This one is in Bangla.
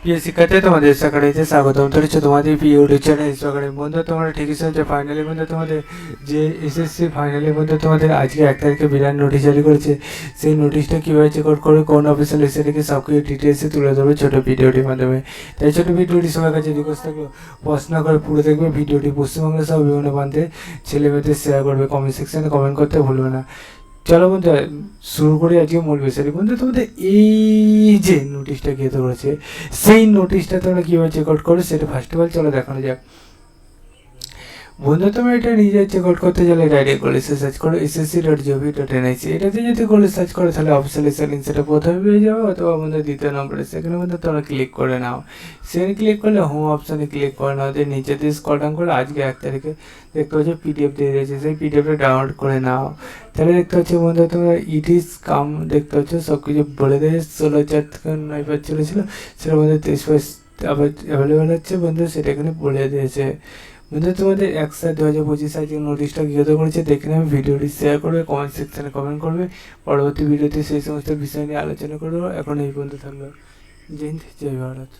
প্রিয় শিক্ষার্থী, তোমাদের একাডেমিতে স্বাগতম। তো হচ্ছে তোমাদের প্রিয় ইউটিউব চ্যানেল একাডেমি। বন্ধু, তোমরা ঠিকই শুনছো, ফাইনালি বন্ধু তোমাদের যে এসএসসি ফাইনালি বন্ধু তোমাদের আজকে 1 তারিখে বিরাট নোটিশ জারি করেছে। সেই নোটিশটা কীভাবে চেক আউট করে কোন অফিসিয়াল ওয়েবসাইটে সব কিছু ডিটেলসে তুলে ধরবে ছোটো ভিডিওটির মাধ্যমে। তাই ছোটো ভিডিওটি সবার কাছে রিকোয়েস্ট থাকলো, প্রশ্ন করে পুরো দেখবে ভিডিওটি। পশ্চিমবঙ্গের সব বিভিন্ন প্রান্তে ছেলেমেয়েদের শেয়ার করবে, কমেন্ট সেকশনে কমেন্ট করতে ভুলবে না। চলো বন্ধু শুরু করি আজকে মূল বিষয়। বন্ধু, তোমাদের এই যে নোটিশটা গিয়ে করেছে, সেই নোটিশটা তোমরা কীভাবে চেক আউট করো সেটা ফার্স্ট অফ অল চলো দেখানো যাক। বন্ধু, তোমরা এটা নিজে চেক আউট করতে গেলে ডাইরেক্ট কলেজে সার্চ করো ssc.gov.nic। এটাতে যদি কলেজ সার্চ করো তাহলে অফিসিয়াল লিঙ্ক সেটা প্রথমে পেয়ে যাবে, অথবা আমাদের দ্বিতীয় নম্বরে সেখানে মধ্যে তোমরা ক্লিক করে নাও। সেখানে ক্লিক করলে হোম অপশানে ক্লিক করে নাও, দিয়ে নিচে দিয়ে স্ক্রল ডাউন করে আজকে 1 তারিখে দেখতে পাচ্ছ পিডিএফ দিয়ে দিয়েছে, সেই পিডিএফটা ডাউনলোড করে নাও। তাহলে দেখতে পাচ্ছ বন্ধু তোমরা ইট ইজ কাম দেখতে পাচ্ছ সব কিছু বলে দেয়। 16,000 9 চলেছিল, সেটার মধ্যে 23 আবার অ্যাভেলেবেল হচ্ছে বন্ধু, সেটা এখানে বলে দিয়েছে। বন্ধু, তোমাদের 1/7/2025 আজকে নোটিশটা গৃহীত করেছে। দেখে নেবে, ভিডিওটি শেয়ার করবে, কমেন্ট সেকশানে কমেন্ট করবে। পরবর্তী ভিডিওতে সেই সমস্ত বিষয় নিয়ে আলোচনা করবো। এখন এই পর্যন্ত থাকলো। জয় হিন্দ, জয় ভারত।